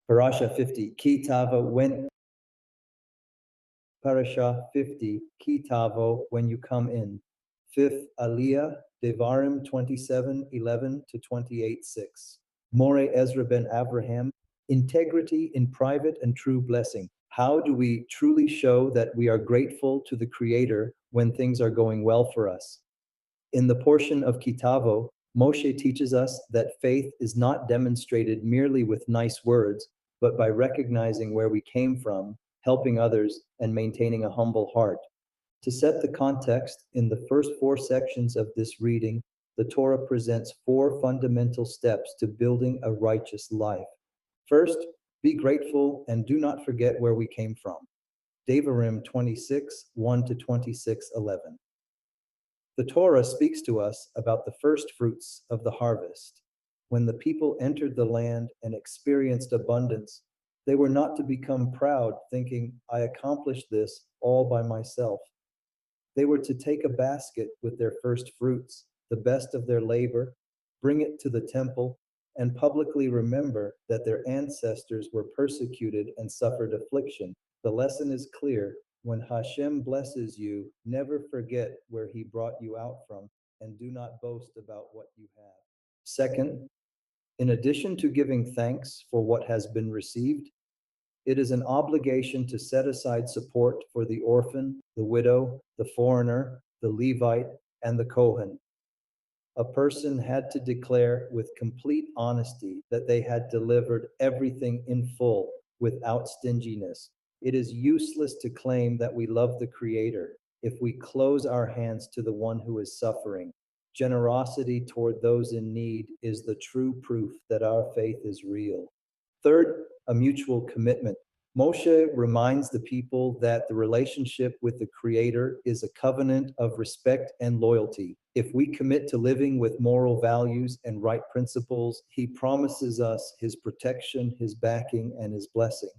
Parashah 50, Ki Tavo, when Parashah 50, Ki Tavo, when you come in. 5th, Aliya, Devarim 27:11 to 28:6. Moré Ezrá ben Avraham, integrity in private and true blessing. How do we truly show that we are grateful to the Creator when things are going well for us? In the portion of Ki Tavo, Moshe teaches us that faith is not demonstrated merely with nice words, but by recognizing where we came from, helping others, and maintaining a humble heart. To set the context, in the first 4 sections of this reading, the Torah presents 4 fundamental steps to building a righteous life. First, be grateful and do not forget where we came from. Devarim 26:1 to 26:11. The Torah speaks to us about the first fruits of the harvest. When the people entered the land and experienced abundance, they were not to become proud, thinking, I accomplished this all by myself. They were to take a basket with their first fruits, the best of their labor, bring it to the temple, and publicly remember that their ancestors were persecuted and suffered affliction. The lesson is clear. When Hashem blesses you, never forget where he brought you out from, and do not boast about what you have. Second, in addition to giving thanks for what has been received, it is an obligation to set aside support for the orphan, the widow, the foreigner, the Levite, and the Kohen. A person had to declare with complete honesty that they had delivered everything in full, without stinginess. It is useless to claim that we love the Creator if we close our hands to the one who is suffering. Generosity toward those in need is the true proof that our faith is real. Third, a mutual commitment. Moshe reminds the people that the relationship with the Creator is a covenant of respect and loyalty. If we commit to living with moral values and right principles, he promises us his protection, his backing, and his blessing.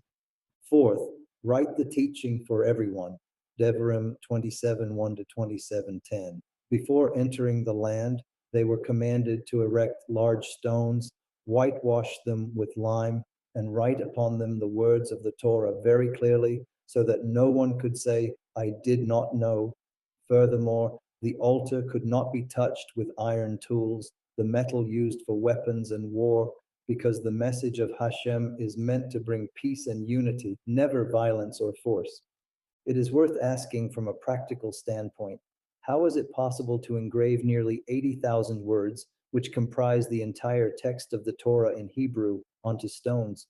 Fourth, write the teaching for everyone. Devarim 27:1 to 27:10. Before entering the land, they were commanded to erect large stones, whitewash them with lime, and write upon them the words of the Torah very clearly, so that no one could say, I did not know. Furthermore, the altar could not be touched with iron tools, the metal used for weapons and war, because the message of Hashem is meant to bring peace and unity, never violence or force. It is worth asking from a practical standpoint, how is it possible to engrave nearly 80,000 words, which comprise the entire text of the Torah in Hebrew, onto stones?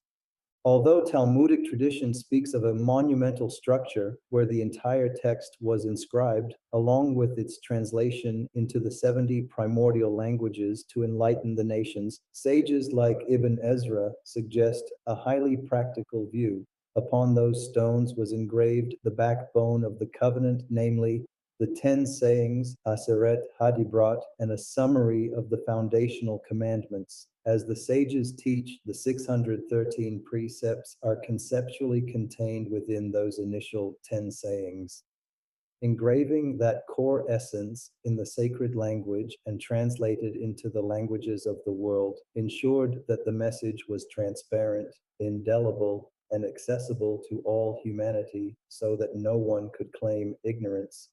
Although Talmudic tradition speaks of a monumental structure where the entire text was inscribed, along with its translation into the 70 primordial languages to enlighten the nations, sages like Ibn Ezra suggest a highly practical view. Upon those stones was engraved the backbone of the covenant, namely the 10 sayings, Aseret Hadibrat, and a summary of the foundational commandments. As the sages teach, the 613 precepts are conceptually contained within those initial 10 sayings. Engraving that core essence in the sacred language and translated into the languages of the world ensured that the message was transparent, indelible, and accessible to all humanity so that no one could claim ignorance.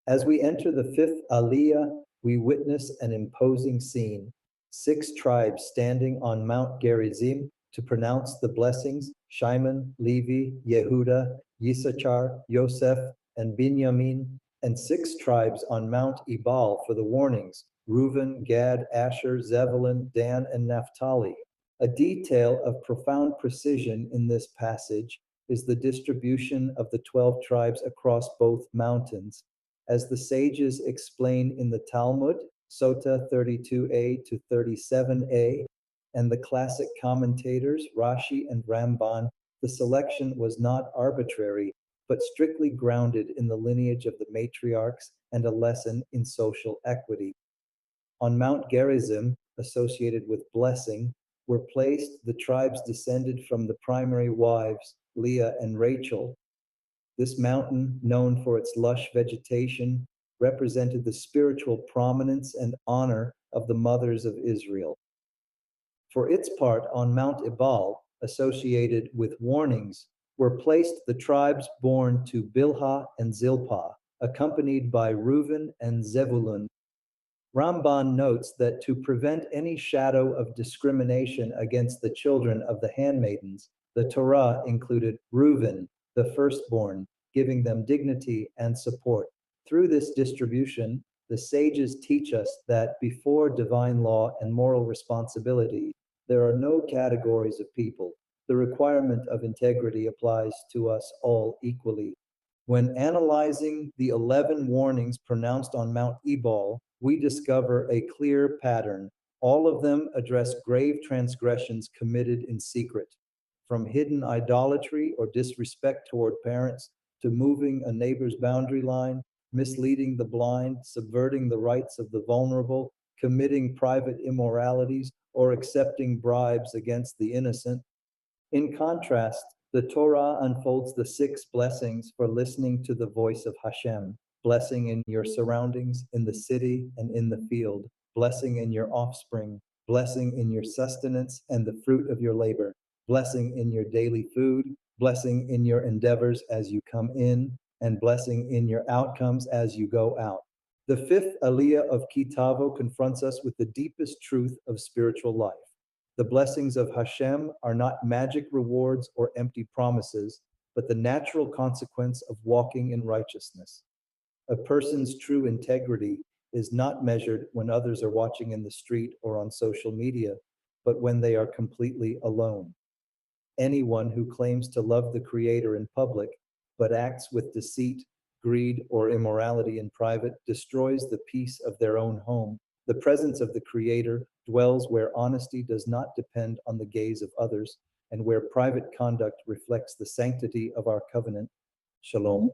As we enter the 5th Aliya, we witness an imposing scene. 6 tribes standing on Mount Gerizim to pronounce the blessings, Shimon, Levi, Yehuda, Yisachar, Yosef, and Binyamin, and 6 tribes on Mount Ebal for the warnings, Reuben, Gad, Asher, Zebulun, Dan, and Naphtali. A detail of profound precision in this passage is the distribution of the 12 tribes across both mountains. As the sages explain in the Talmud, Sota 32a to 37a, and the classic commentators, Rashi and Ramban, the selection was not arbitrary, but strictly grounded in the lineage of the matriarchs and a lesson in social equity. On Mount Gerizim, associated with blessing, were placed the tribes descended from the primary wives, Leah and Rachel. This mountain, known for its lush vegetation, represented the spiritual prominence and honor of the mothers of Israel. For its part, on Mount Ebal, associated with warnings, were placed the tribes born to Bilhah and Zilpah, accompanied by Reuben and Zebulun. Ramban notes that to prevent any shadow of discrimination against the children of the handmaidens, the Torah included Reuben, the firstborn, giving them dignity and support. Through this distribution, the sages teach us that before divine law and moral responsibility, there are no categories of people. The requirement of integrity applies to us all equally. When analyzing the 11 warnings pronounced on Mount Ebal, we discover a clear pattern. All of them address grave transgressions committed in secret, from hidden idolatry or disrespect toward parents to moving a neighbor's boundary line, misleading the blind, subverting the rights of the vulnerable, committing private immoralities, or accepting bribes against the innocent. In contrast, the Torah unfolds the 6 blessings for listening to the voice of Hashem: blessing in your surroundings, in the city and in the field, blessing in your offspring, blessing in your sustenance and the fruit of your labor, blessing in your daily food, blessing in your endeavors as you come in, and blessing in your outcomes as you go out. The 5th Aliya of Tavo confronts us with the deepest truth of spiritual life. The blessings of Hashem are not magic rewards or empty promises, but the natural consequence of walking in righteousness. A person's true integrity is not measured when others are watching in the street or on social media, but when they are completely alone. Anyone who claims to love the Creator in public, but acts with deceit, greed, or immorality in private destroys the peace of their own home. The presence of the Creator dwells where honesty does not depend on the gaze of others, and where private conduct reflects the sanctity of our covenant. Shalom.